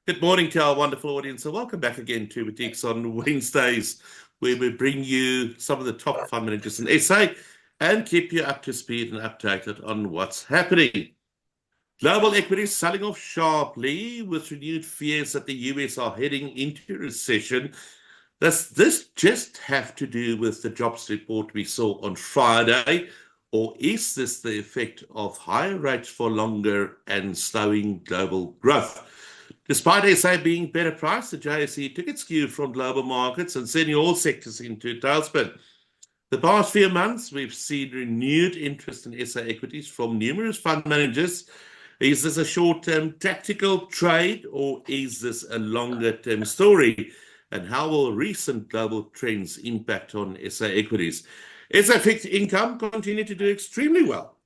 Good morning to our wonderful audience, and welcome back again to Boutiques on Wednesdays, where we bring you some of the top fund managers in SA and keep you up to speed and updated on what's happening. Global equities selling off sharply with renewed fears that the US are heading into recession. Does this just have to do with the jobs report we saw on Friday, or is this the effect of higher rates for longer and slowing global growth? Despite SA being better priced, the JSE took its cue from global markets and sending all sectors into a tailspin. The past few months, we've seen renewed interest in SA equities from numerous fund managers. Is this a short-term tactical trade, or is this a longer-term story? And how will recent global trends impact on SA equities? SA fixed income continue to do extremely well,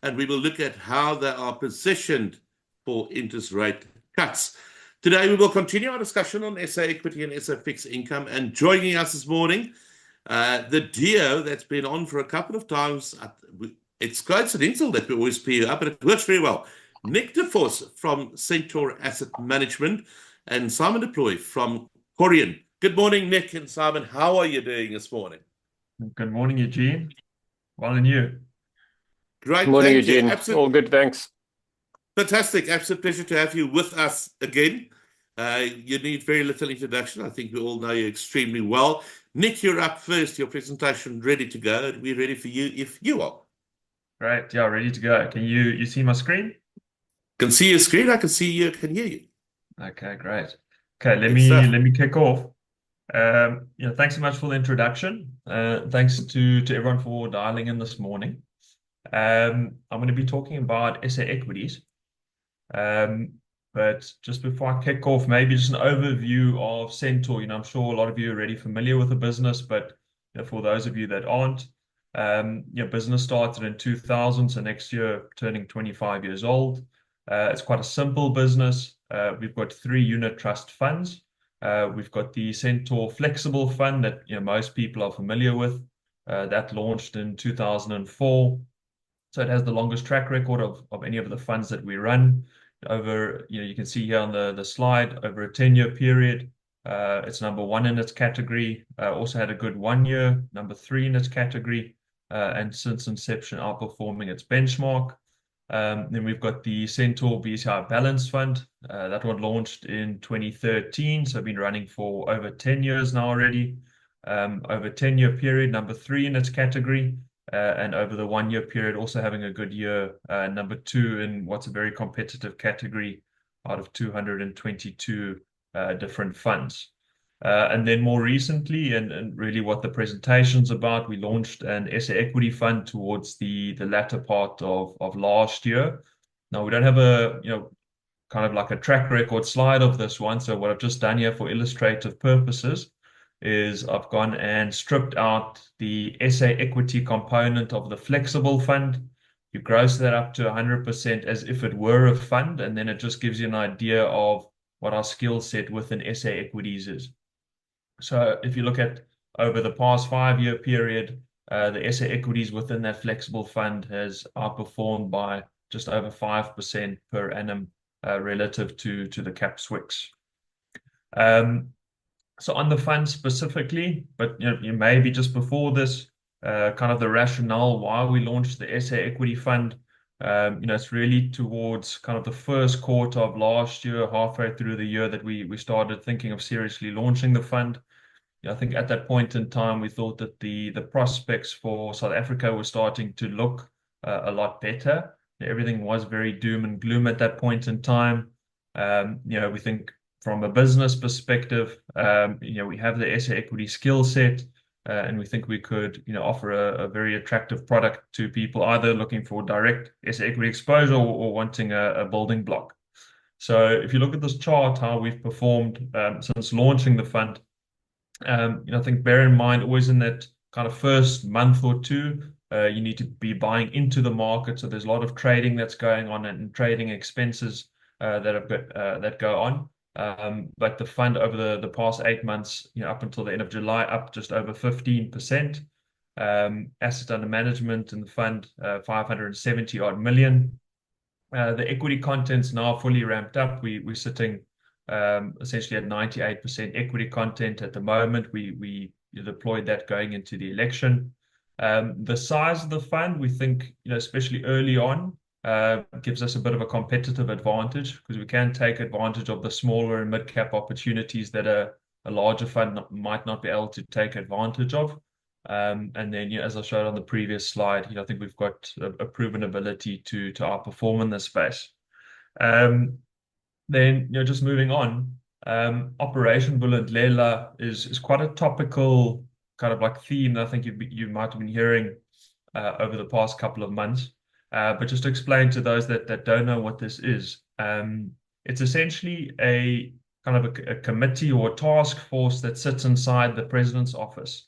and we will look at how they are positioned for interest rate cuts. Today, we will continue our discussion on SA equity and SA fixed income. And joining us this morning, the duo that's been on for a couple of times. It's coincidental that we always pair you up, but it works very well. Nick DeForce from Centaur Asset Management and Simon Deploy from Corion. Good morning, Nick and Simon. How are you doing this morning? Good morning, Eugene. Well, and you? Great, Morning, thank you. Eugene. All good, thanks. Fantastic. Absolute pleasure to have you with us again. You need very little introduction. I think we all know you extremely well. Nick, you're up first. Your presentation ready to go. We're ready for you if you are. Great. Yeah, ready to go. Can you see my screen? Can see your screen. I can see you. I can hear you. Okay, great. Okay, let Good me stuff. let me kick off. Thanks so much for the introduction. Thanks to everyone for dialing in this morning. I'm going to be talking about SA equities. But just before I kick off, maybe just an overview of Centaur. I'm sure a lot of you are already familiar with the business, but for those of you that aren't, business started in 2000, so next year turning 25 years old. It's quite a simple business. We've got three unit trust funds. We've got the Centaur Flexible Fund that most people are familiar with. That launched in 2004. So it has the longest track record of any of the funds that we run. Over, you can see here on the slide, over a 10-year period. It's number one in its category. Also had a good 1 year, number three in its category, and since inception outperforming its benchmark. Then we've got the Centaur BCI Balance Fund. That one launched in 2013, so been running for over 10 years now already. Over a 10-year period, number three in its category. And over the 1 year period, also having a good year, number two in what's a very competitive category out of 222 different funds. And then more recently, and really what the presentation's about, we launched an SA equity fund towards the latter part of last year. Now, we don't have a, kind of like a track record slide of this one. So what I've just done here for illustrative purposes is I've gone and stripped out the SA equity component of the flexible fund. You gross that up to 100% as if it were a fund, and then it just gives you an idea of what our skill set within SA equities is. So if you look at over the past 5 year period, the SA equities within that flexible fund has outperformed by just over 5% per annum relative to the cap Swix. So on the fund specifically, but maybe just before this, kind of the rationale why we launched the SA Equity Fund. It's really towards kind of the first quarter of last year, halfway through the year, that we started thinking of seriously launching the fund. I think at that point in time, we thought that the prospects for South Africa were starting to look a lot better. Everything was very doom and gloom at that point in time. We think from a business perspective, we have the SA equity skill set, and we think we could, offer a very attractive product to people either looking for direct SA equity exposure or wanting a building block. So if you look at this chart, how we've performed since launching the fund, I think bear in mind always in that kind of first month or two, you need to be buying into the market. So there's a lot of trading that's going on and trading expenses that go on. But the fund over the past 8 months, up until the end of July, up just over 15%. Asset under management in the fund, 570 odd million. The equity content's now fully ramped up. We're sitting essentially at 98% equity content at the moment. We deployed that going into the election. The size of the fund, we think, especially early on, gives us a bit of a competitive advantage because we can take advantage of the smaller and mid-cap opportunities that a larger fund might not be able to take advantage of. And then, as I showed on the previous slide, I think we've got a proven ability to outperform in this space. Then, just moving on, Operation Vulindlela is quite a topical kind of like theme that I think you might have been hearing over the past couple of months. But just to explain to those that don't know what this is, it's essentially a kind of a committee or a task force that sits inside the president's office.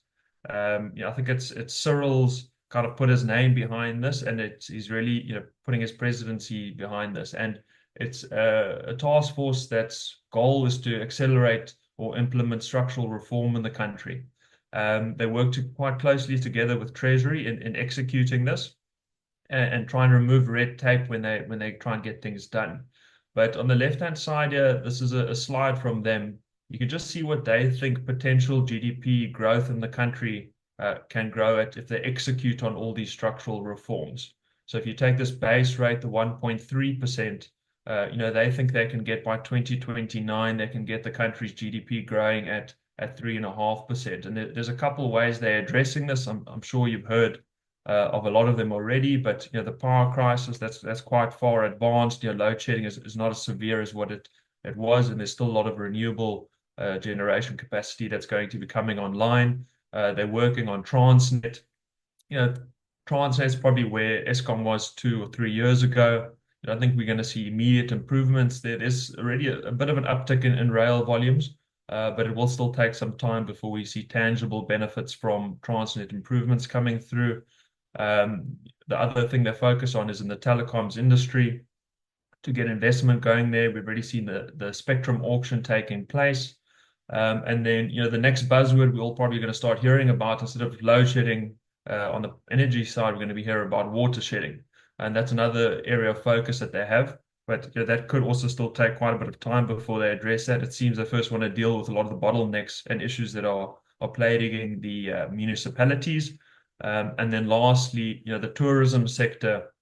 I think it's Cyril's kind of put his name behind this, and he's really putting his presidency behind this, and it's a task force that's goal is to accelerate or implement structural reform in the country. They work quite closely together with Treasury in executing this and try and remove red tape when they try and get things done. But on the left-hand side here, this is a slide from them. You can just see what they think potential GDP growth in the country can grow at if they execute on all these structural reforms. So if you take this base rate, the 1.3%, they think they can get by 2029, they can get the country's GDP growing at 3.5%. And there's a couple of ways they're addressing this. I'm sure you've heard of a lot of them already, but the power crisis that's quite far advanced. Load shedding is not as severe as what it was, and there's still a lot of renewable generation capacity that's going to be coming online. They're working on Transnet. Transnet's probably where Eskom was 2 or 3 years ago. I think we're going to see immediate improvements. There's already a bit of an uptick in rail volumes, but it will still take some time before we see tangible benefits from Transnet improvements coming through. The other thing they focus on is in the telecoms industry to get investment going there. We've already seen the spectrum auction taking place. And then, the next buzzword we're all probably going to start hearing about, instead of load shedding on the energy side, we're going to be hearing about water shedding. And that's another area of focus that they have. But that could also still take quite a bit of time before they address that. It seems they first want to deal with a lot of the bottlenecks and issues that are plaguing the municipalities. And then lastly, the tourism sector,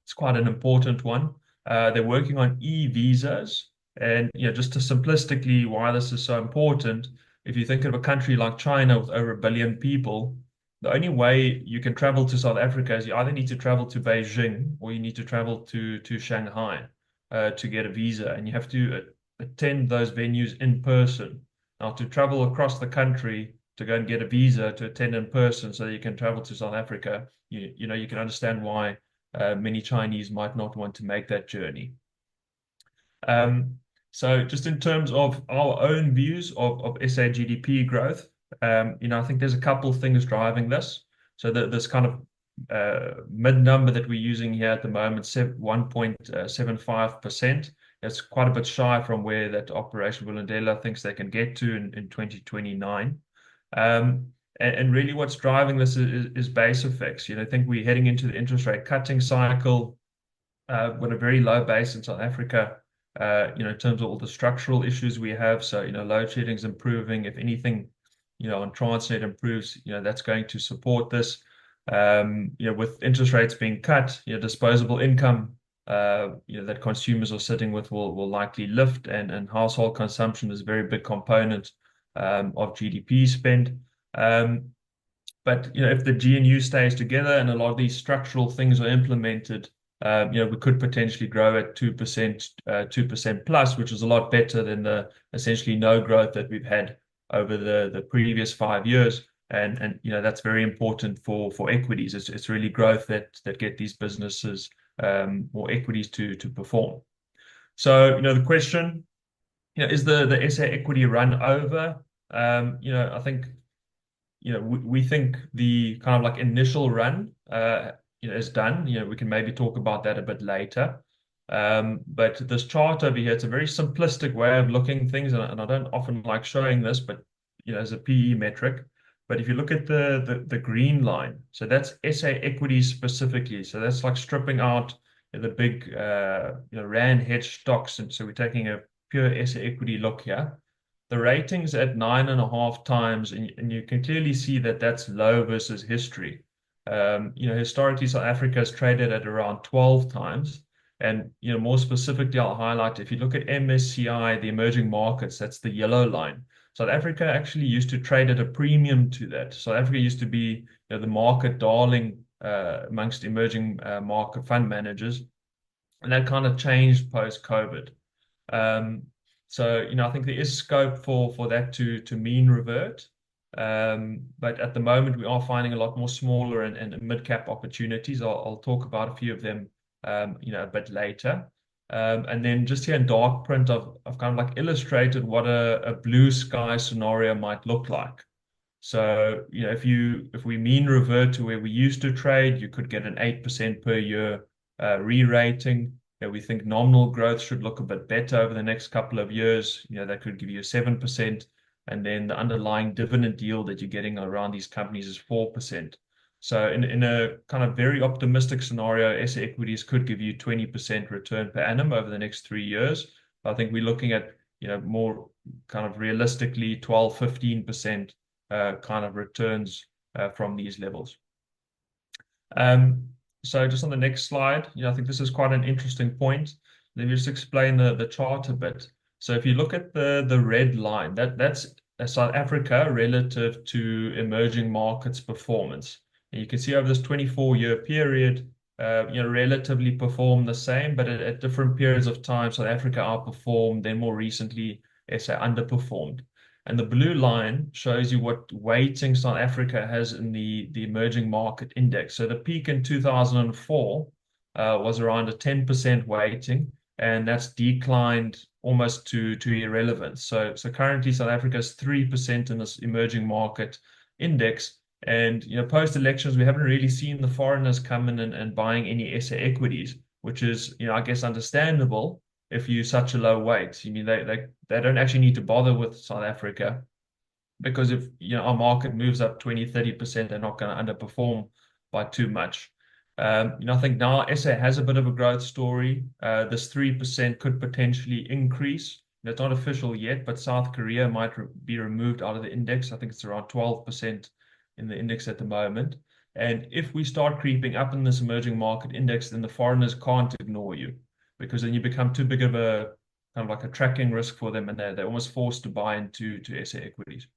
it's quite an important one. They're working on e-visas. And just to simplistically, why this is so important, if you think of a country like China with over 1 billion people, the only way you can travel to South Africa is you either need to travel to Beijing or you need to travel to Shanghai to get a visa, and you have to attend those venues in person. Now, to travel across the country to go and get a visa to attend in person so that you can travel to South Africa, you can understand why many Chinese might not want to make that journey. So just in terms of our own views of SA GDP growth, I think there's a couple of things driving this. So this kind of mid number that we're using here at the moment, 1.75%. That's quite a bit shy from where that Operation Vulindlela thinks they can get to in 2029. And really what's driving this is base effects. I think we're heading into the interest rate cutting cycle with a very low base in South Africa. In terms of all the structural issues we have. So, load shedding is improving. If anything, on Transnet improves, that's going to support this. With interest rates being cut, disposable income, that consumers are sitting with will likely lift, and household consumption is a very big component of GDP spend. But, if the GNU stays together and a lot of these structural things are implemented, we could potentially grow at 2% plus, which is a lot better than the essentially no growth that we've had over the previous 5 years. And that's very important for equities. It's really growth that get these businesses or equities to perform. So, the question, is the SA equity run over? I think, we think the kind of like initial run is done. We can maybe talk about that a bit later. But this chart over here, it's a very simplistic way of looking at things, and I don't often like showing this, but as a PE metric. But if you look at the green line, so that's SA equities specifically. So that's like stripping out the big Rand hedge stocks, and so we're taking a pure SA equity look here, the rating's at 9.5 times, and you can clearly see that that's low versus history. Historically, South Africa has traded at around 12 times. And more specifically, I'll highlight if you look at MSCI, the emerging markets, that's the yellow line. South Africa actually used to trade at a premium to that. South Africa used to be the market darling amongst emerging market fund managers, and that kind of changed post-COVID. Um, I think there is scope for that to mean revert. But at the moment, we are finding a lot more smaller and mid-cap opportunities. I'll talk about a few of them, a bit later. And then just here in dark print, I've kind of like illustrated what a blue sky scenario might look like. So, if we mean revert to where we used to trade, you could get an 8% per year re-rating. We think nominal growth should look a bit better over the next couple of years. That could give you a 7%. And then the underlying dividend yield that you're getting around these companies is 4%. So in a kind of very optimistic scenario, SA equities could give you 20% return per annum over the next 3 years. I think we're looking at, more kind of realistically 12, 15% kind of returns from these levels. So just on the next slide, I think this is quite an interesting point. Let me just explain the chart a bit. So if you look at the red line, that's South Africa relative to emerging markets performance. And you can see over this 24-year period, relatively performed the same, but at different periods of time, South Africa outperformed, then more recently, SA underperformed. And the blue line shows you what weighting South Africa has in the emerging market index. So the peak in 2004 was around a 10% weighting, and that's declined almost to irrelevance. So currently South Africa is 3% in this emerging market index. And post-elections, we haven't really seen the foreigners come in and buying any SA equities, which is, I guess, understandable if you're such a low weight. They don't actually need to bother with South Africa, because if our market moves up 20-30%, they're not going to underperform by too much. I think now SA has a bit of a growth story. This 3% could potentially increase. It's not official yet, but South Korea might be removed out of the index. I think it's around 12% in the index at the moment. And if we start creeping up in this emerging market index, then the foreigners can't ignore you, because then you become too big of a kind of like a tracking risk for them, and they're almost forced to buy into SA equities.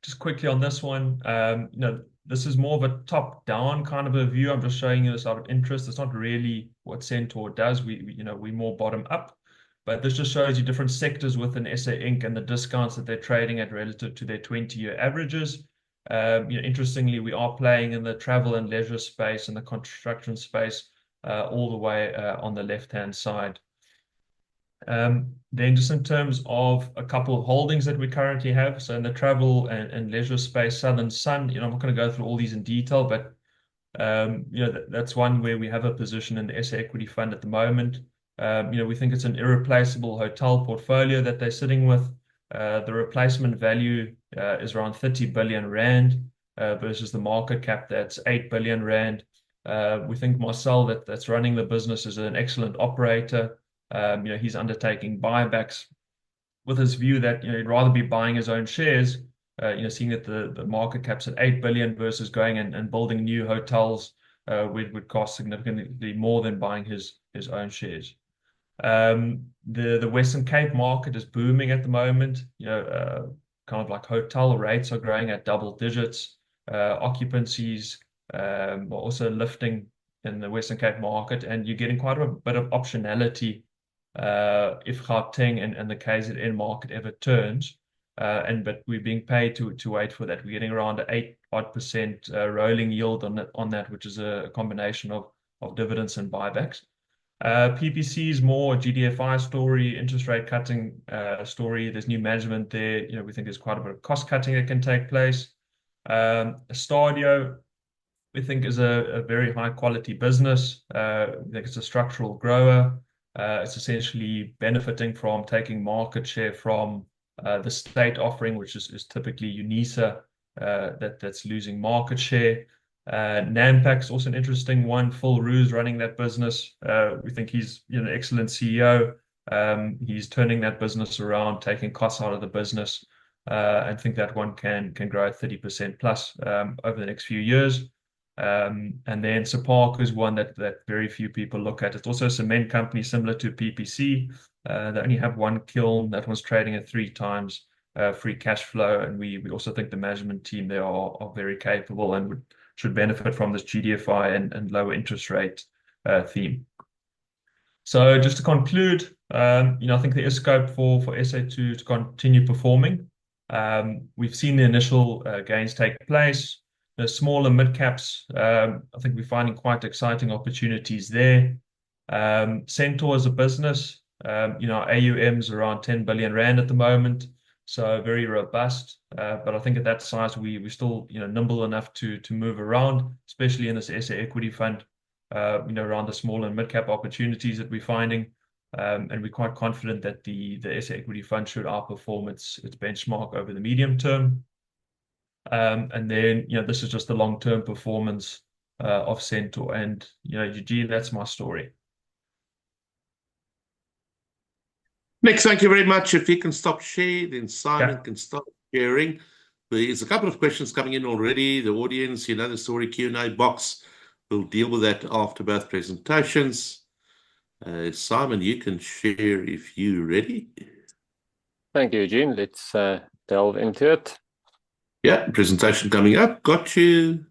Just quickly on this one, this is more of a top-down kind of a view. I'm just showing you this out of interest. It's not really what Centaur does. We more bottom up, but this just shows you different sectors within SA Inc. and the discounts that they're trading at relative to their 20-year averages. Interestingly, we are playing in the travel and leisure space and the construction space, all the way on the left-hand side. Then just in terms of a couple of holdings that we currently have, so in the travel and leisure space, Southern Sun, I'm not going to go through all these in detail, but that's one where we have a position in the SA equity fund at the moment. We think it's an irreplaceable hotel portfolio that they're sitting with. The replacement value is around 30 billion rand versus the market cap that's 8 billion rand. We think Marcel that's running the business is an excellent operator. He's undertaking buybacks with his view that he'd rather be buying his own shares, seeing that the market cap's at 8 billion versus going and building new hotels would cost significantly more than buying his own shares. The Western Cape market is booming at the moment. Kind of like hotel rates are growing at double digits. Occupancies are also lifting in the Western Cape market, and you're getting quite a bit of optionality if Gauteng and the KZN market ever turns. But we're being paid to wait for that. We're getting around an 8% rolling yield on that, which is a combination of dividends and buybacks. PPC is more a GDFI story, interest rate cutting story. There's new management there. We think there's quite a bit of cost cutting that can take place. Stadio, we think, is a very high quality business. We think it's a structural grower. It's essentially benefiting from taking market share from the state offering, which is typically UNISA, that's losing market share. Nampak's also an interesting one. Phil Roos running that business. We think he's an excellent CEO. He's turning that business around, taking costs out of the business, and think that one can grow at 30% plus over the next few years. And then Separk is one that very few people look at. It's also a cement company similar to PPC. They only have one kiln that was trading at 3 times free cash flow, and we also think the management team there are very capable and should benefit from this GDFI and lower interest rate theme. So just to conclude, I think there is scope for SA to continue performing. We've seen the initial gains take place. The smaller mid caps, I think we're finding quite exciting opportunities there. Centaur as a business, AUM is around 10 billion rand at the moment, so very robust. But I think at that size, we're still nimble enough to move around, especially in this SA equity fund. Around the small and mid cap opportunities that we're finding, and we're quite confident that the SA equity fund should outperform its benchmark over the medium term. And then, this is just the long-term performance of Centaur. And, Eugene, that's my story. Nick, thank you very much. If you can stop sharing, then Simon can start sharing. There's a couple of questions coming in already. The audience, the story Q&A box. We'll deal with that after both presentations. Simon, you can share if you're ready. Thank you, Eugene. Let's delve into it. Yeah, presentation coming up. Got you.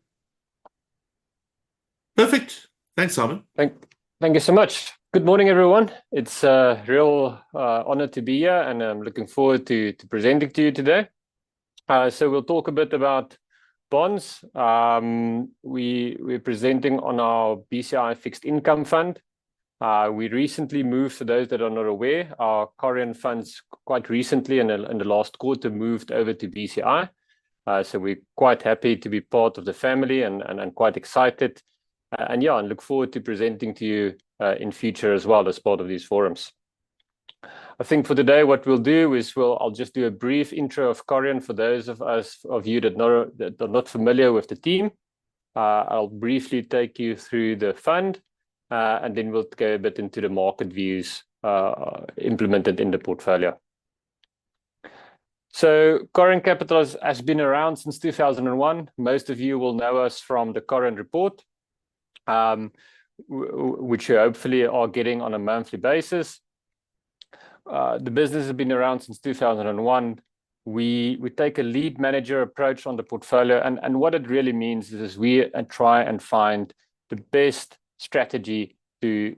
Perfect. Thanks, Simon. Thank you so much. Good morning, everyone. It's a real honor to be here, and I'm looking forward to presenting to you today. So we'll talk a bit about bonds. We're presenting on our BCI fixed income fund. We recently moved, for those that are not aware, our Corion funds quite recently in the last quarter moved over to BCI. So we're quite happy to be part of the family and quite excited. And look forward to presenting to you in future as well as part of these forums. I think for today, what we'll do is I'll just do a brief intro of Corion for those of you that are not familiar with the team. I'll briefly take you through the fund, and then we'll go a bit into the market views implemented in the portfolio. So Corion Capital has been around since 2001. Most of you will know us from the Corion report, which you hopefully are getting on a monthly basis. The business has been around since 2001. We take a lead manager approach on the portfolio, and what it really means is we try and find the best strategy to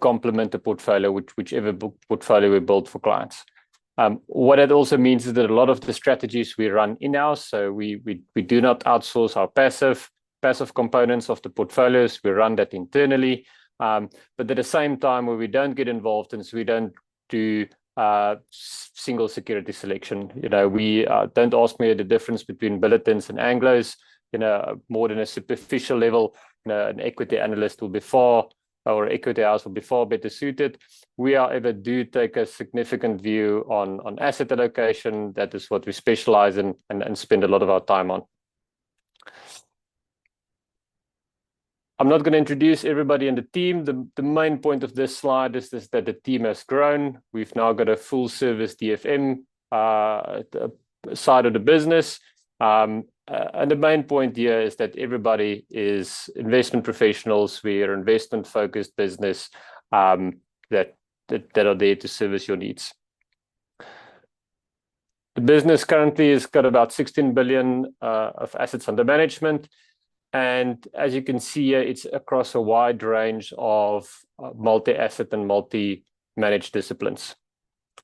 complement the portfolio, whichever portfolio we build for clients. What it also means is that a lot of the strategies we run in-house, so we do not outsource our passive components of the portfolios. We run that internally, but at the same time, where we don't get involved in, so we don't do single security selection. We don't ask me the difference between bulletins and Anglos. More than a superficial level. An equity analyst will be or equity house will be far better suited. We, however, do take a significant view on asset allocation. That is what we specialize in and spend a lot of our time on. I'm not going to introduce everybody in the team. The main point of this slide is that the team has grown. We've now got a full service DFM side of the business. And the main point here is that everybody is investment professionals. We are investment focused business that are there to service your needs. The business currently has got about 16 billion of assets under management. And as you can see here, it's across a wide range of multi-asset and multi-managed disciplines.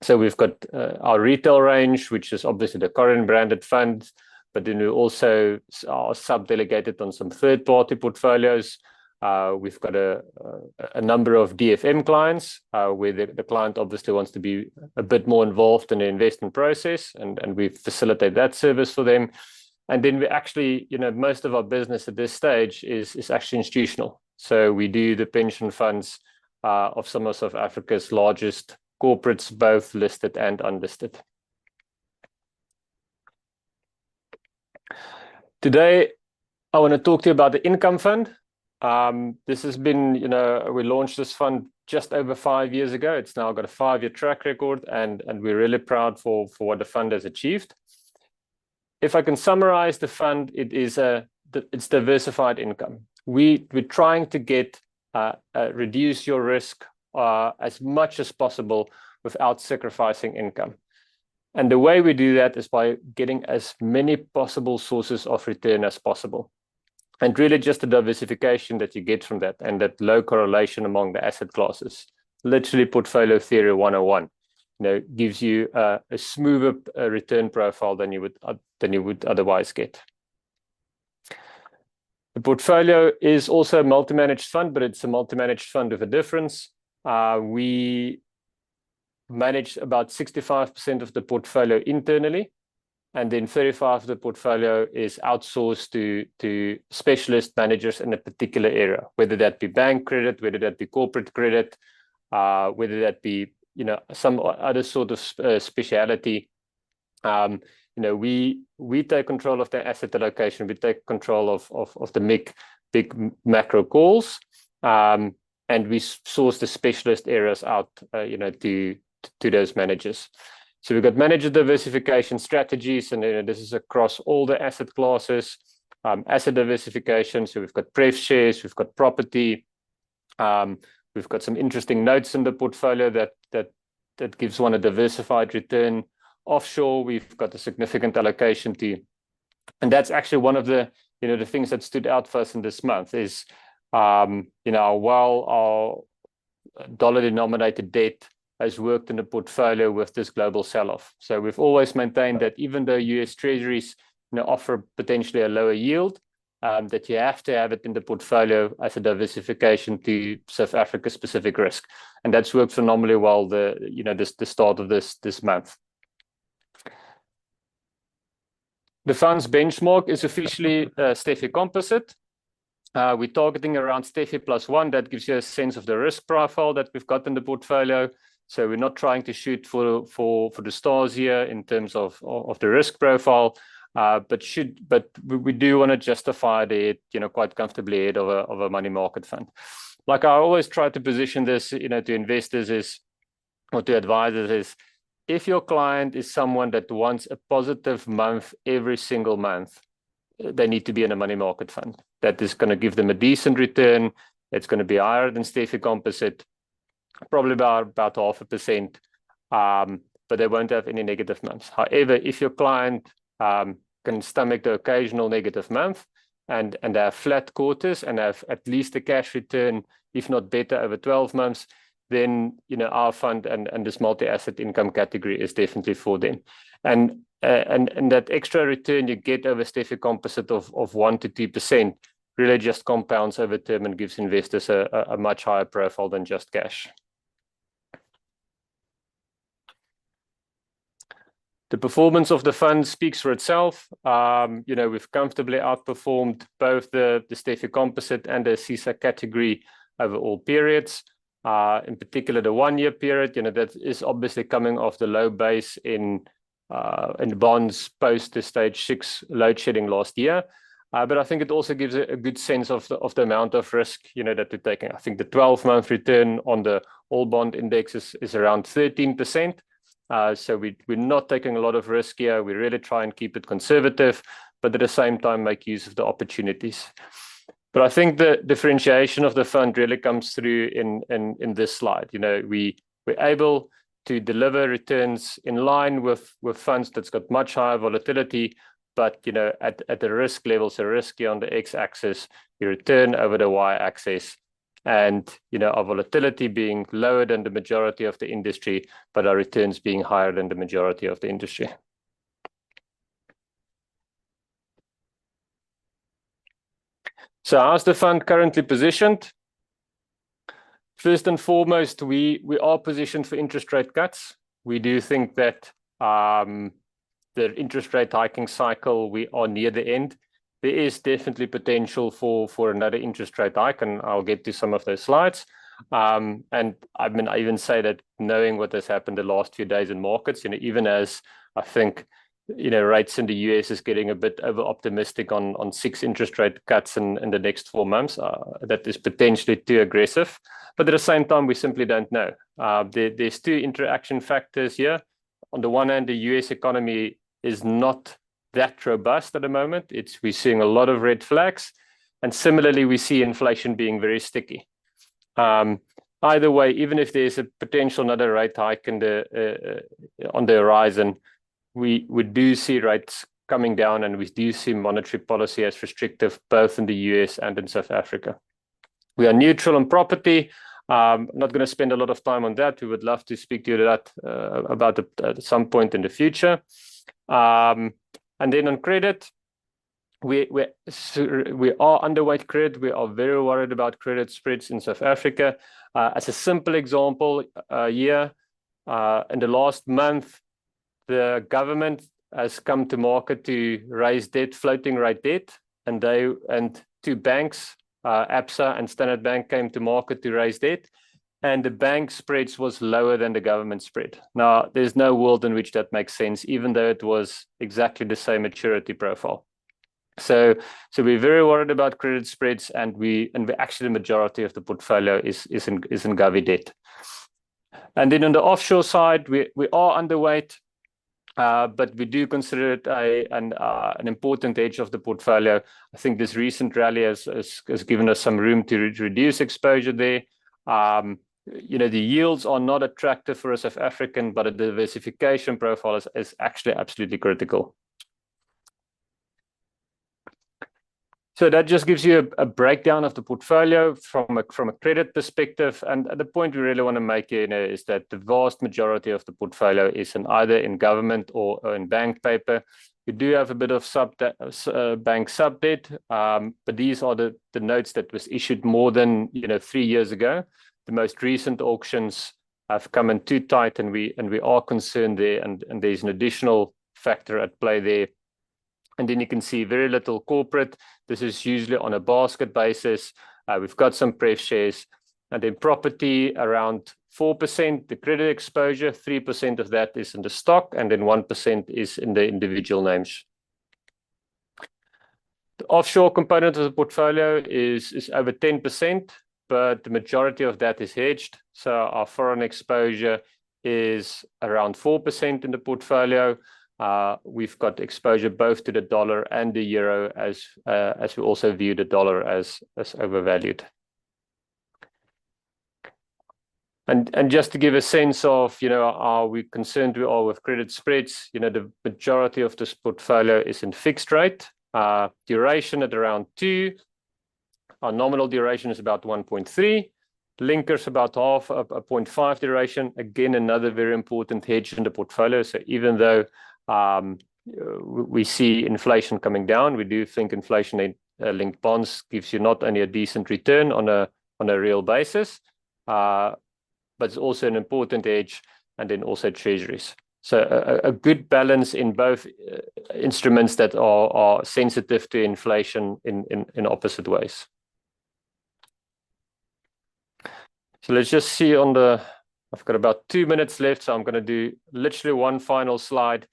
So we've got our retail range, which is obviously the Corion branded funds, but then we also are sub-delegated on some third-party portfolios. We've got a number of DFM clients where the client obviously wants to be a bit more involved in the investment process, and we facilitate that service for them. And then we actually, most of our business at this stage is actually institutional. So we do the pension funds of some of South Africa's largest corporates, both listed and unlisted. Today, I want to talk to you about the income fund. This has been, we launched this fund just over 5 years ago. It's now got a 5-year track record, and we're really proud for what the fund has achieved. If I can summarize the fund, it's diversified income. We're trying to reduce your risk as much as possible without sacrificing income. And the way we do that is by getting as many possible sources of return as possible. And really just the diversification that you get from that, and that low correlation among the asset classes. Literally portfolio theory 101. Gives you a smoother return profile than you would otherwise get. The portfolio is also a multi-managed fund, but it's a multi-managed fund with a difference. We manage about 65% of the portfolio internally, and then 35% of the portfolio is outsourced to specialist managers in a particular area, whether that be bank credit, whether that be corporate credit, whether that be some other sort of speciality. We take control of the asset allocation. We take control of the big macro calls, and we source the specialist areas out, to those managers. So we've got manager diversification strategies, and this is across all the asset classes. Asset diversification. So we've got pref shares, we've got property. We've got some interesting notes in the portfolio that gives one a diversified return. Offshore, we've got a significant allocation to, and that's actually one of the the things that stood out for us in this month is while our dollar-denominated debt has worked in the portfolio with this global sell-off. So we've always maintained that even though US Treasuries offer potentially a lower yield, that you have to have it in the portfolio as a diversification to South Africa specific risk, and that's worked phenomenally well. The start of this month. The fund's benchmark is officially STEFI Composite. We're targeting around STEFI +1. That gives you a sense of the risk profile that we've got in the portfolio. So we're not trying to shoot for the stars here in terms of the risk profile. But we do want to justify it, quite comfortably ahead of a money market fund. Like I always try to position this, to investors or to advisors is, if your client is someone that wants a positive month every single month, they need to be in a money market fund. That is going to give them a decent return. It's going to be higher than STEFI Composite, probably about 0.5%, but they won't have any negative months. However, if your client can stomach the occasional negative month and they have flat quarters and have at least a cash return, if not better, over 12 months, then our fund and this multi-asset income category is definitely for them. And that extra return you get over STEFI Composite of 1 to 2% really just compounds over term and gives investors a much higher profile than just cash. The performance of the fund speaks for itself. We've comfortably outperformed both the STEFI Composite and the CISA category over all periods. In particular, the 1 year period, that is obviously coming off the low base in bonds post the stage 6 load shedding last year. But I think it also gives a good sense of the amount of risk that we're taking. I think the 12-month return on the all bond index is around 13%. So we're not taking a lot of risk here. We really try and keep it conservative, but at the same time make use of the opportunities. But I think the differentiation of the fund really comes through in this slide. We're able to deliver returns in line with funds that's got much higher volatility, but at the risk levels, so risky on the x-axis, your return over the y-axis, and our volatility being lower than the majority of the industry, but our returns being higher than the majority of the industry. So how's the fund currently positioned? First and foremost, we are positioned for interest rate cuts. We do think that the interest rate hiking cycle, we are near the end. There is definitely potential for another interest rate hike, and I'll get to some of those slides. And I even say that knowing what has happened the last few days in markets, even as I think rates in the US is getting a bit over optimistic on 6 interest rate cuts in the next 4 months. That is potentially too aggressive. But at the same time, we simply don't know. There's 2 interaction factors here. On the one hand, the US economy is not that robust at the moment. We're seeing a lot of red flags. And similarly, we see inflation being very sticky. Either way, even if there's a potential another rate hike on the horizon, we do see rates coming down, and we do see monetary policy as restrictive both in the US and in South Africa. We are neutral on property. Not going to spend a lot of time on that. We would love to speak to you about it at some point in the future. And then on credit, we are underweight credit. We are very worried about credit spreads in South Africa. As a simple example, here in the last month, the government has come to market to raise debt, floating rate debt, and 2 banks, Absa and Standard Bank, came to market to raise debt, and the bank spreads was lower than the government spread. Now, there's no world in which that makes sense, even though it was exactly the same maturity profile. So we're very worried about credit spreads, and actually the majority of the portfolio is in govie debt. And then on the offshore side, we are underweight, but we do consider it an important hedge of the portfolio. I think this recent rally has given us some room to reduce exposure there. The yields are not attractive for a South African, but a diversification profile is actually absolutely critical. So that just gives you a breakdown of the portfolio from a credit perspective. And the point we really want to make here is that the vast majority of the portfolio is either in government or in bank paper. We do have a bit of bank sub-debt, but these are the notes that was issued more than 3 years ago. The most recent auctions have come in too tight, and we are concerned there, and there's an additional factor at play there. And then you can see very little corporate. This is usually on a basket basis. We've got some pref shares, and then property around 4%. The credit exposure, 3% of that is in the stock, and then 1% is in the individual names. The offshore component of the portfolio is over 10%, but the majority of that is hedged. So our foreign exposure is around 4% in the portfolio. We've got exposure both to the dollar and the euro, as we also view the dollar as overvalued. And just to give a sense of are we concerned we are with credit spreads, the majority of this portfolio is in fixed rate, duration at around 2. Our nominal duration is about 1.3. Linkers about half a 0.5 duration. Again, another very important hedge in the portfolio. So even though we see inflation coming down, we do think inflation-linked bonds gives you not only a decent return on a real basis, but it's also an important hedge, and then also treasuries. So a good balance in both instruments that are sensitive to inflation in opposite ways. So let's just see I've got about 2 minutes left, so I'm going to do literally one final slide.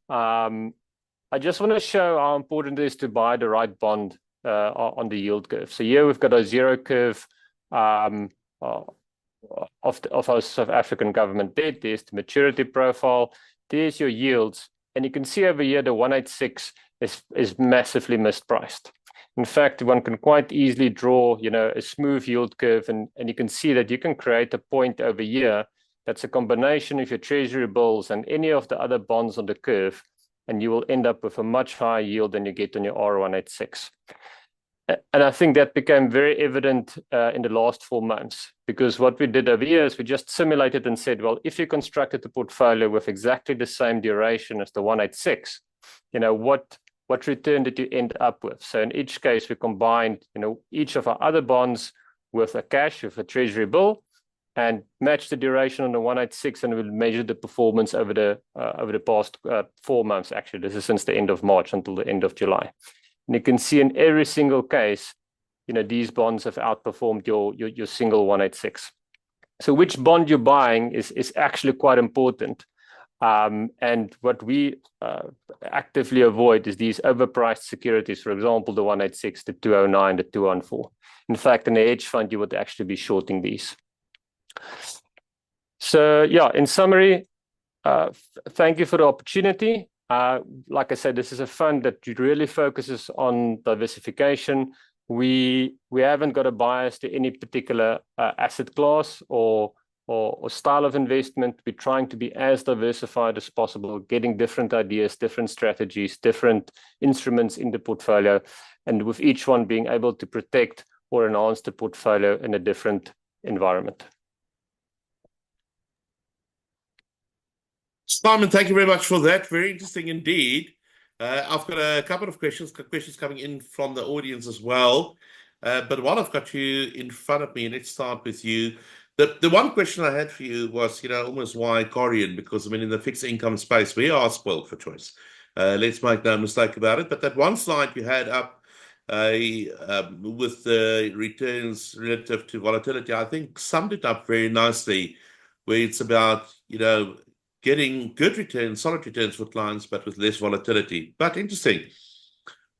I just want to show how important it is to buy the right bond on the yield curve. So here we've got a zero curve of our South African government debt. There's the maturity profile. There's your yields. And you can see over here the 186 is massively mispriced. In fact, one can quite easily draw a smooth yield curve, and you can see that you can create a point over here that's a combination of your treasury bills and any of the other bonds on the curve, and you will end up with a much higher yield than you get on your R186. And I think that became very evident in the last 4 months, because what we did over here is we just simulated and said, well, if you constructed the portfolio with exactly the same duration as the 186, what return did you end up with? So in each case, we combined each of our other bonds with a cash, with a treasury bill, and match the duration on the 186, and we'll measure the performance over the past 4 months. Actually, this is since the end of March until the end of July. And you can see in every single case, these bonds have outperformed your single 186. So which bond you're buying is actually quite important. And what we actively avoid is these overpriced securities, for example, the 186, the 209, the 214. In fact, in a hedge fund, you would actually be shorting these. So yeah, in summary, thank you for the opportunity. Like I said, this is a fund that really focuses on diversification. We haven't got a bias to any particular asset class or style of investment. We're trying to be as diversified as possible, getting different ideas, different strategies, different instruments in the portfolio, and with each one being able to protect or enhance the portfolio in a different environment. Simon, thank you very much for that. Very interesting indeed. I've got a couple of questions coming in from the audience as well. But while I've got you in front of me, let's start with you. The one question I had for you was, almost why Corion? Because, in the fixed income space, we are spoiled for choice. Let's make no mistake about it. But that one slide you had up with the returns relative to volatility, I think summed it up very nicely, where it's about, getting good returns, solid returns for clients, but with less volatility. But interesting.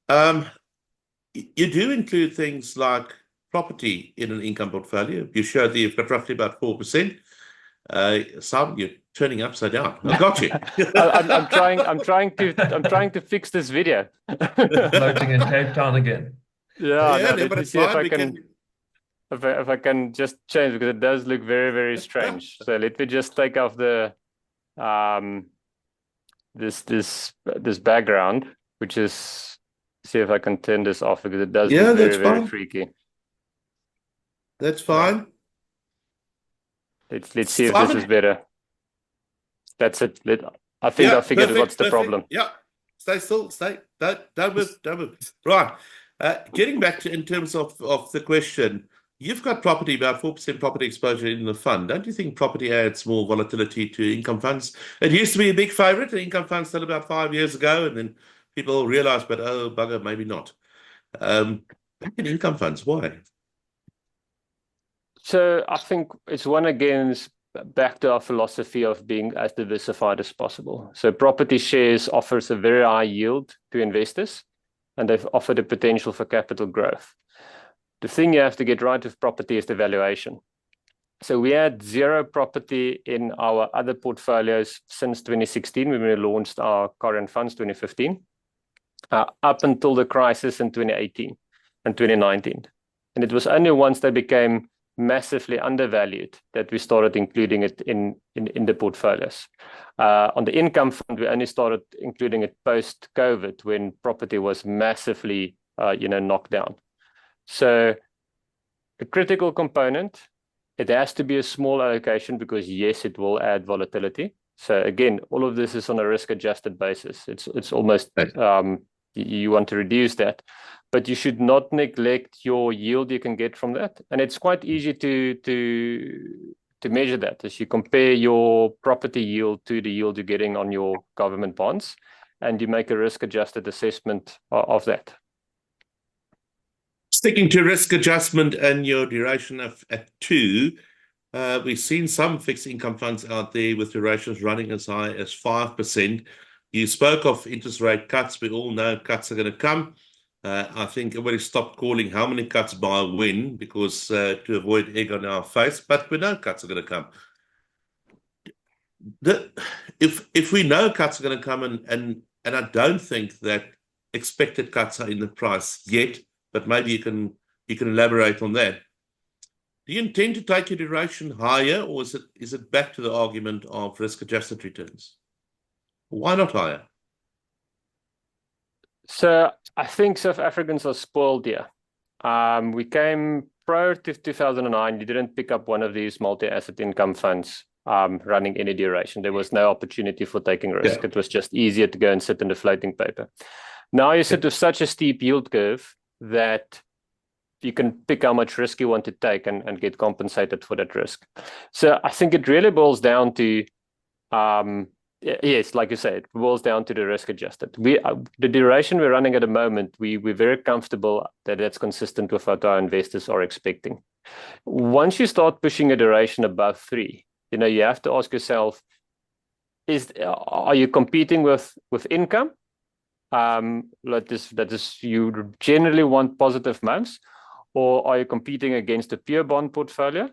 You do include things like property in an income portfolio. You showed that you've got roughly about 4%. Simon, you're turning upside down. I got you. I'm trying to fix this video. Floating in Cape Town again. Yeah, Yeah, let but me it's see if fine. I can. If I can just change, because it does look very, very strange. So let me just take off the this background, which is, see if I can turn this off, because it does look very, very freaky. That's fine. Let's see if this is better. That's it. I think I figured what's the problem. Yeah, stay still. Stay. Don't move. Right. Getting back to in terms of the question, you've got property, about 4% property exposure in the fund. Don't you think property adds more volatility to income funds? It used to be a big favorite in income funds till about 5 years ago, and then people realized, but oh, bugger, maybe not. Back in income funds, why? So I think it's one again back to our philosophy of being as diversified as possible. So property shares offers a very high yield to investors, and they've offered a potential for capital growth. The thing you have to get right with property is the valuation. So we had zero property in our other portfolios since 2016, when we launched our Corion funds 2015, up until the crisis in 2018 and 2019. And it was only once they became massively undervalued that we started including it in the portfolios. On the income fund, we only started including it post-COVID, when property was massively knocked down. So a critical component, it has to be a small allocation, because yes, it will add volatility. So again, all of this is on a risk-adjusted basis. It's almost you want to reduce that, but you should not neglect your yield you can get from that. And it's quite easy to measure that, as you compare your property yield to the yield you're getting on your government bonds, and you make a risk-adjusted assessment of that. Sticking to risk adjustment and your duration at 2, we've seen some fixed income funds out there with durations running as high as 5%. You spoke of interest rate cuts. We all know cuts are going to come. I think everybody stopped calling how many cuts by when, because to avoid egg on our face, but we know cuts are going to come. If we know cuts are going to come, and I don't think that expected cuts are in the price yet, but maybe you can elaborate on that. Do you intend to take your duration higher, or is it back to the argument of risk-adjusted returns? Why not higher? So I think South Africans are spoiled here. We came prior to 2009. You didn't pick up one of these multi-asset income funds running any duration. There was no opportunity for taking risk. Yeah. It was just easier to go and sit in the floating paper. Now you sit with such a steep yield curve that you can pick how much risk you want to take and get compensated for that risk. So I think it really boils down to, yes, like you said, it boils down to the risk adjusted. The duration we're running at the moment, we're very comfortable that that's consistent with what our investors are expecting. Once you start pushing a duration above 3, you have to ask yourself, are you competing with income? That is, you generally want positive months, or are you competing against a pure bond portfolio,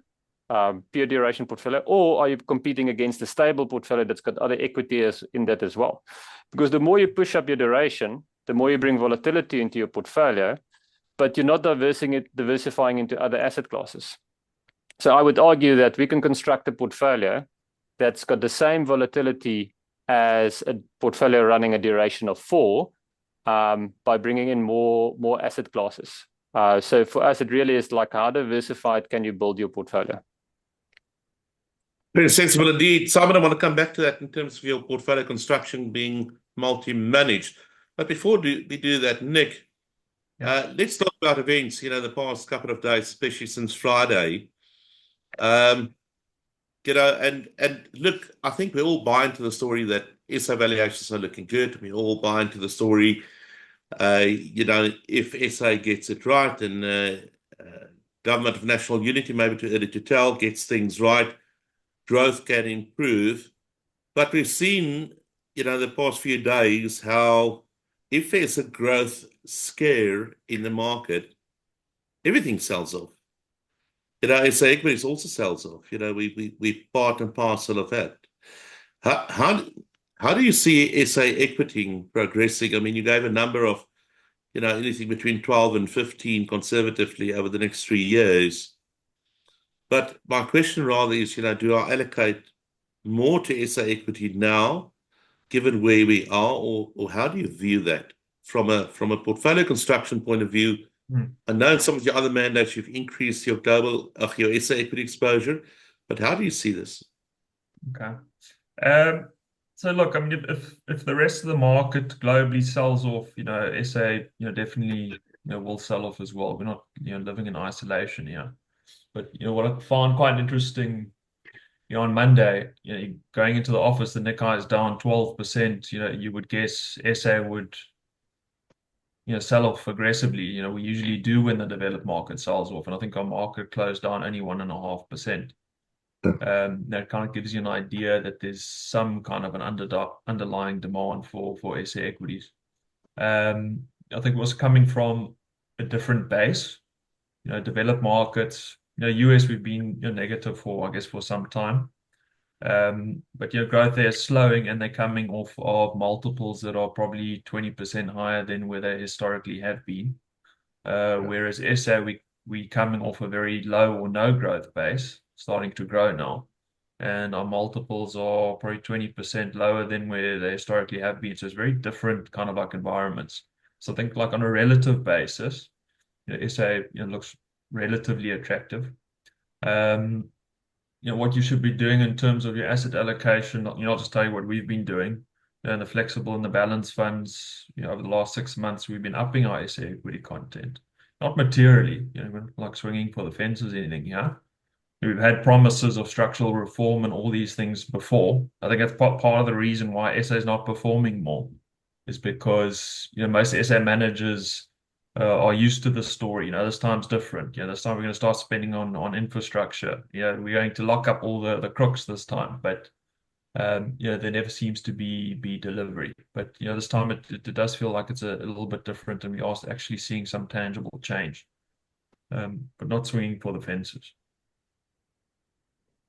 pure duration portfolio, or are you competing against a stable portfolio that's got other equity in that as well? Because the more you push up your duration, the more you bring volatility into your portfolio, but you're not diversifying into other asset classes. So I would argue that we can construct a portfolio that's got the same volatility as a portfolio running a duration of 4, by bringing in more asset classes. So for us, it really is like, how diversified can you build your portfolio? Very sensible indeed. Simon, I want to come back to that in terms of your portfolio construction being multi-managed. But before we do that, Nick, let's talk about events, the past couple of days, especially since Friday. And look, I think we all buy into the story that SA valuations are looking good. We all buy into the story, if SA gets it right and Government of National Unity, maybe too early to tell, gets things right, growth can improve. But we've seen, the past few days how if there's a growth scare in the market, everything sells off. SA equities also sells off. We part and parcel of that. How do you see SA equity progressing? I mean, you gave a number of, anything between 12 and 15 conservatively over the next 3 years. But my question rather is, do I allocate more to SA equity now, given where we are, or how do you view that from a portfolio construction point of view? I know in some of your other mandates you've increased your your SA equity exposure, but how do you see this? Okay. So look, I mean, if the rest of the market globally sells off, SA, definitely, will sell off as well. We're not, living in isolation here. But what I found quite interesting, on Monday, going into the office, the Nikkei is down 12%. You would guess SA would, sell off aggressively. We usually do when the developed market sells off, and I think our market closed down only 1.5%. That kind of gives you an idea that there's some kind of an underlying demand for SA equities. I think it was coming from a different base. Developed markets, US, we've been negative for, I guess, for some time. But growth there is slowing, and they're coming off of multiples that are probably 20% higher than where they historically have been. Whereas SA, we coming off a very low or no growth base, starting to grow now, and our multiples are probably 20% lower than where they historically have been. So it's very different kind of like environments. So I think like on a relative basis, SA looks relatively attractive. What you should be doing in terms of your asset allocation, I'll just tell you what we've been doing. The flexible and the balance funds, over the last 6 months, we've been upping our SA equity content. Not materially, we're not like swinging for the fences or anything here. We've had promises of structural reform and all these things before. I think that's part of the reason why SA is not performing more, is because, most SA managers are used to the story. This time's different. This time we're going to start spending on infrastructure. We're going to lock up all the crooks this time. But there never seems to be delivery. But this time it does feel like it's a little bit different, and we are actually seeing some tangible change, but not swinging for the fences.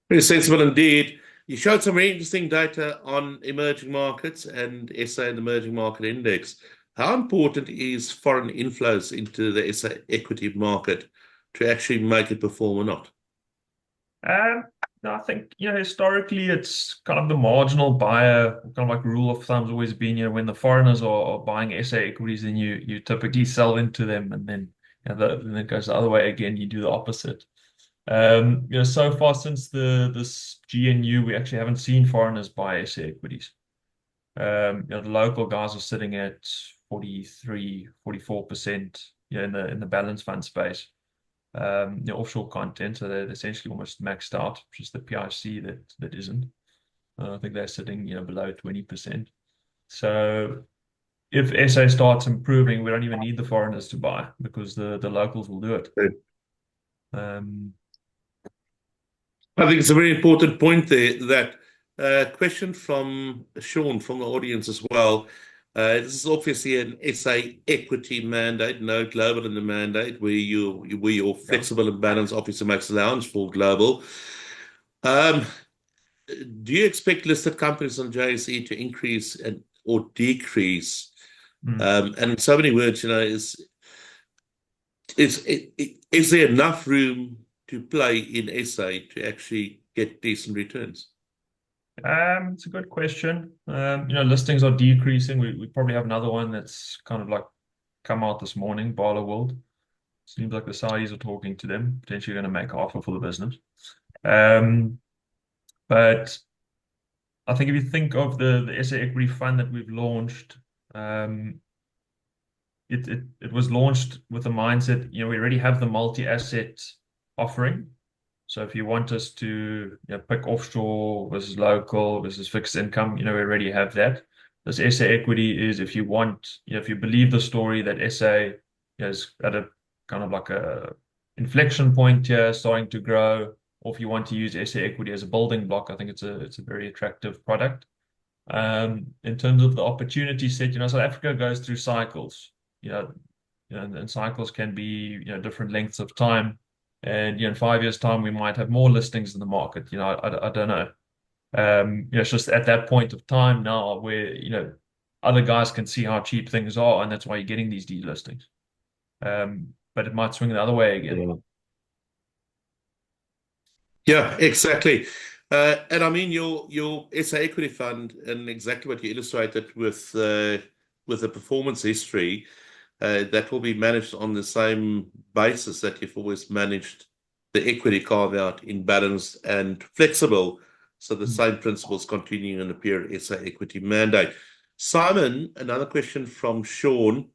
Very sensible indeed. You showed some very interesting data on emerging markets and SA and emerging market index. How important is foreign inflows into the SA equity market to actually make it perform or not? No, I think, historically it's kind of the marginal buyer, kind of like rule of thumb's always been, when the foreigners are buying SA equities, then you typically sell into them, and then then it goes the other way again, you do the opposite. So far since this GNU, we actually haven't seen foreigners buy SA equities. The local guys are sitting at 43-44%, in the balance fund space. Offshore content, so they're essentially almost maxed out, just the PIC that isn't. I think they're sitting, below 20%. So if SA starts improving, we don't even need the foreigners to buy, because the locals will do it. I think it's a very important point there that Question from Sean from the audience as well. This is obviously an SA equity mandate, no global in the mandate, where your flexible and balance obviously makes allowance for global. Um, do you expect listed companies on JSE to increase or decrease? And in so many words, is there enough room to play in SA to actually get decent returns? It's a good question. Listings are decreasing. We probably have another one that's kind of like come out this morning, Barlow World. Seems like the Saudis are talking to them, potentially going to make an offer for the business. But I think if you think of the SA equity fund that we've launched, it was launched with the mindset, we already have the multi-asset offering. So if you want us to pick offshore versus local versus fixed income, we already have that. This SA equity is if you want, if you believe the story that SA is at a kind of like a inflection point here, starting to grow, or if you want to use SA equity as a building block, I think it's a very attractive product. In terms of the opportunity set, South Africa goes through cycles, and cycles can be, different lengths of time. And in 5 years' time, we might have more listings in the market. I don't know. It's just at that point of time now where other guys can see how cheap things are, and that's why you're getting these delistings. But it might swing the other way again. Yeah, exactly. And I mean your SA equity fund and exactly what you illustrated with the performance history. That will be managed on the same basis that you've always managed the equity carve-out in balanced and flexible. So the same principles continuing in the pure SA equity mandate. Simon, another question from Sean.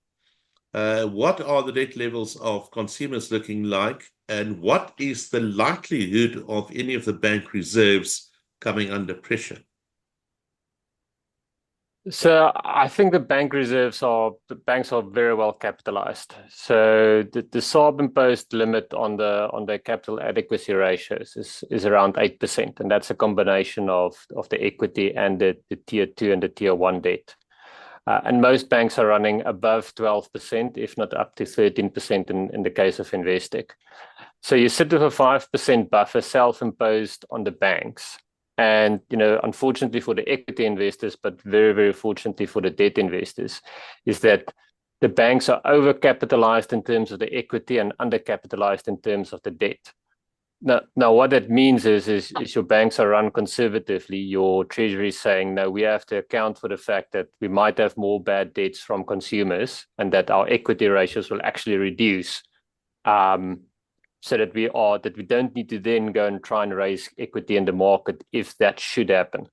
What are the debt levels of consumers looking like, and what is the likelihood of any of the bank reserves coming under pressure? So I think the banks are very well capitalized. So the SARB imposed limit on the capital adequacy ratios is around 8%, and that's a combination of the equity and the tier 2 and the tier 1 debt. And most banks are running above 12%, if not up to 13% in the case of Investec. So you sit with a 5% buffer self-imposed on the banks. And, unfortunately for the equity investors, but very, very fortunately for the debt investors, is that the banks are overcapitalized in terms of the equity and undercapitalized in terms of the debt. Now what that means is your banks are run conservatively. Your treasury is saying, no, we have to account for the fact that we might have more bad debts from consumers and that our equity ratios will actually reduce. So that we don't need to then go and try and raise equity in the market if that should happen.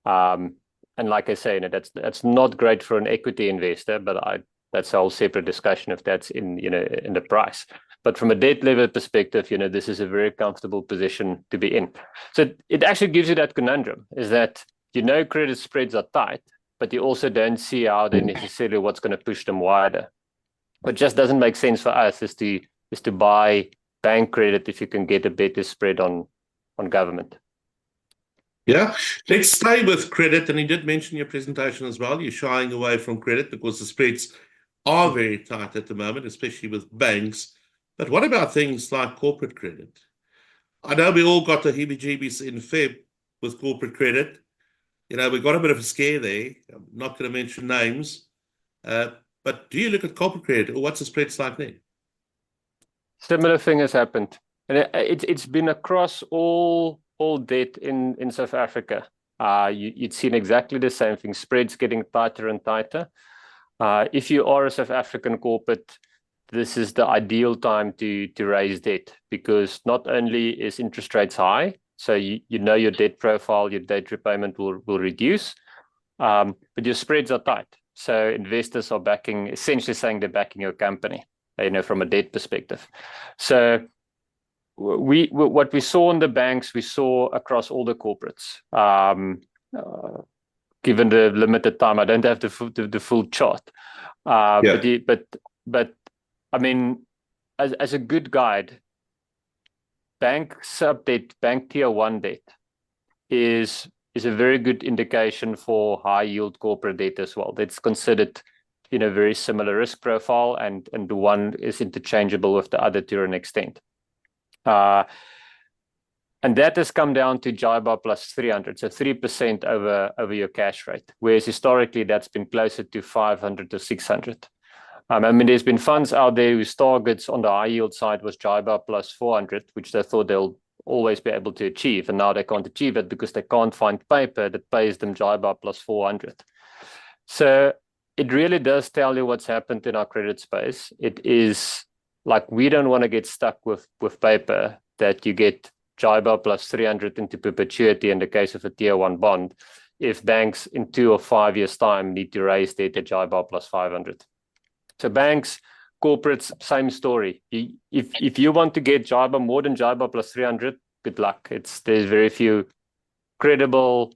And like I say, that's not great for an equity investor, but that's a whole separate discussion if that's in the price. But from a debt level perspective, this is a very comfortable position to be in. So it actually gives you that conundrum, is that credit spreads are tight, but you also don't see how they're necessarily what's going to push them wider. What just doesn't make sense for us is to buy bank credit if you can get a better spread on government. Yeah, let's stay with credit. And you did mention in your presentation as well, you're shying away from credit because the spreads are very tight at the moment, especially with banks. But what about things like corporate credit? I know we all got the heebie-jeebies in Feb with corporate credit. We got a bit of a scare there. I'm not going to mention names. But do you look at corporate credit, or what's the spreads like there? Similar thing has happened, and it's been across all debt in South Africa. You'd seen exactly the same thing: spreads getting tighter and tighter. If you are a South African corporate, this is the ideal time to raise debt, because not only is interest rates high, so your debt profile, your debt repayment will reduce, but your spreads are tight. So investors are essentially saying they're backing your company. From a debt perspective. So what we saw in the banks, we saw across all the corporates. Given the limited time, I don't have the full chart. But I mean, as a good guide, bank sub debt, bank tier 1 debt is is a very good indication for high yield corporate debt as well. That's considered, very similar risk profile, and the one is interchangeable with the other to an extent. And that has come down to JIBAR plus 300, so 3% over your cash rate, whereas historically that's been closer to 500 to 600. There's been funds out there whose targets on the high yield side was JIBAR plus 400, which they thought they'll always be able to achieve, and now they can't achieve it because they can't find paper that pays them JIBAR plus 400. So it really does tell you what's happened in our credit space. It is like, we don't want to get stuck with paper that you get JIBAR plus 300 into perpetuity in the case of a tier 1 bond, if banks in 2 or 5 years' time need to raise debt at JIBAR plus 500. So banks, corporates, same story. If you want to get JIBAR more than JIBAR plus 300, good luck. There's very few credible,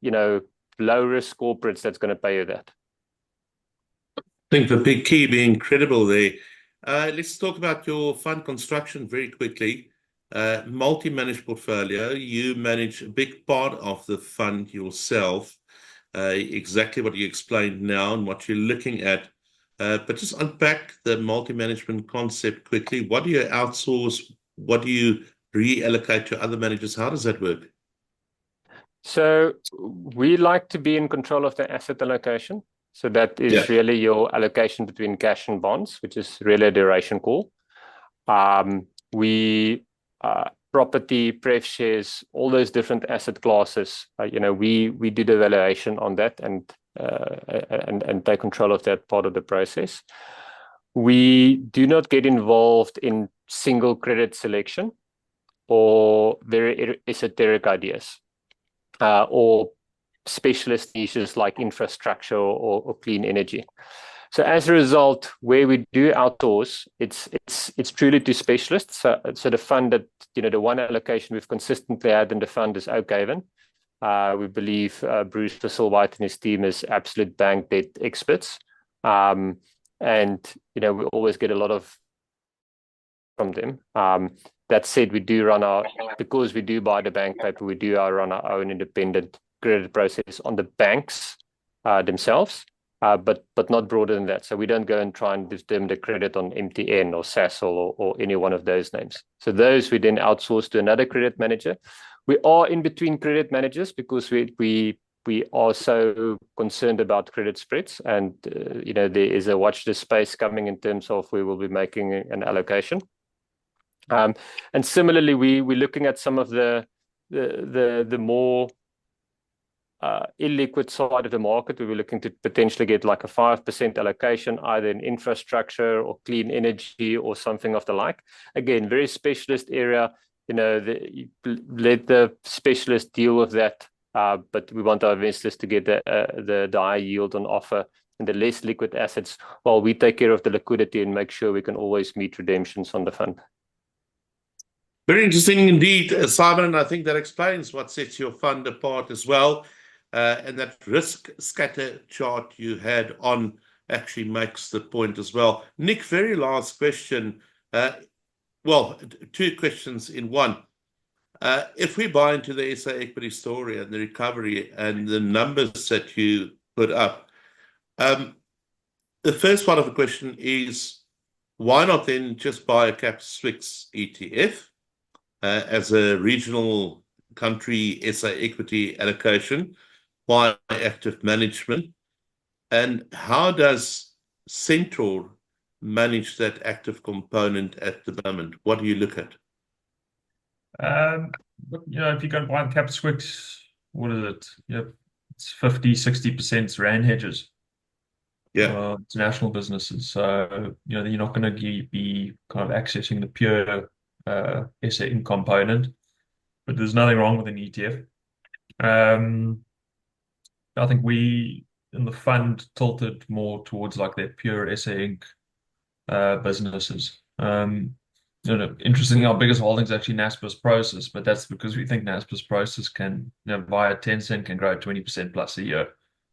low risk corporates that's going to pay you that. I think the big key being credible there. Let's talk about your fund construction very quickly. Multi-managed portfolio. You manage a big part of the fund yourself. Exactly what you explained now and what you're looking at. But just unpack the multi-management concept quickly. What do you outsource? What do you reallocate to other managers? How does that work? So we like to be in control of the asset allocation. So that is really your allocation between cash and bonds, which is really a duration call. Property, pref shares, all those different asset classes. We do the valuation on that and take control of that part of the process. We do not get involved in single credit selection or very esoteric ideas or specialist niches like infrastructure or clean energy. So as a result, where we do outsource, it's truly to specialists. So the fund that, the one allocation we've consistently had in the fund is Oakhaven. We believe Bruce Thistlewaite and his team is absolute bank debt experts. And, we always get a lot of from them. That said, we do because we do buy the bank paper, we do run our own independent credit process on the banks themselves. But not broader than that. So we don't go and try and determine the credit on MTN or Sasol or any one of those names. So those we then outsource to another credit manager. We are in between credit managers because we are so concerned about credit spreads, and there is a watch this space coming in terms of we will be making an allocation. And similarly, we're looking at some of the more illiquid side of the market. We were looking to potentially get like a 5% allocation, either in infrastructure or clean energy or something of the like. Again, very specialist area. Let the specialist deal with that. But we want our investors to get the high yield on offer and the less liquid assets, while we take care of the liquidity and make sure we can always meet redemptions on the fund. Very interesting indeed, Simon, and I think that explains what sets your fund apart as well. And that risk scatter chart you had on actually makes the point as well. Nick, very last question. Two questions in one. If we buy into the SA equity story and the recovery and the numbers that you put up, the first part of the question is, why not then just buy a Cap Swix ETF as a regional country SA equity allocation? Why active management? And how does Centaur manage that active component at the moment? What do you look at? If you go and buy the Cap Swix, what is it? It's 50-60% rand hedges. It's national businesses. So, you're not going to be kind of accessing the pure SA component, but there's nothing wrong with an ETF. I think we in the fund tilted more towards like their pure SA Inc. Businesses. Interestingly, our biggest holding is actually Naspers Process, but that's because we think Naspers Process can, via Tencent, can grow 20% plus a year.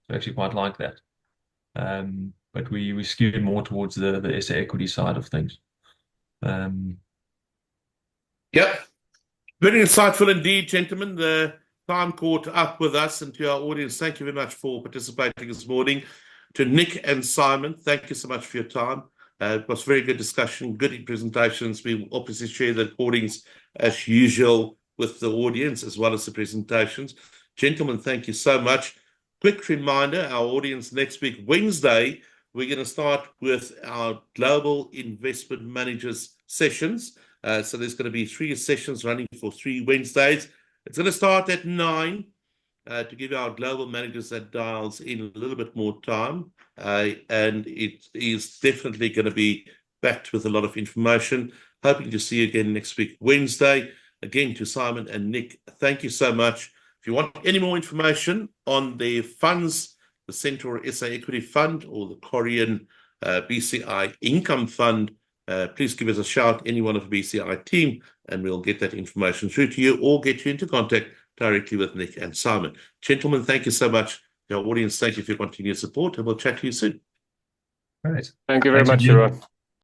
So actually quite like that. But we skewed more towards the SA equity side of things. Yep. Very insightful indeed, gentlemen. time caught up with us, and to our audience, thank you very much for participating this morning. To Nick and Simon, thank you so much for your time. It was a very good discussion, good presentations. We will obviously share the recordings as usual with the audience as well as the presentations. Gentlemen, thank you so much. Quick reminder, our audience next week, Wednesday, we're going to start with our Global Investment Managers sessions. So there's going to be 3 sessions running for 3 Wednesdays. It's going to start at 9 to give our global managers that dials in a little bit more time. And it is definitely going to be backed with a lot of information. Hoping to see you again next week, Wednesday. Again, to Simon and Nick, thank you so much. If you want any more information on the funds, the Centaur SA Equity Fund or the Corion BCI Income Fund, please give us a shout, any one of the BCI team, and we'll get that information through to you or get you into contact directly with Nick and Simon. Gentlemen, thank you so much. Our audience, thank you for your continued support, and we'll chat to you soon. Great. Thank you very Thanks much, again. everyone.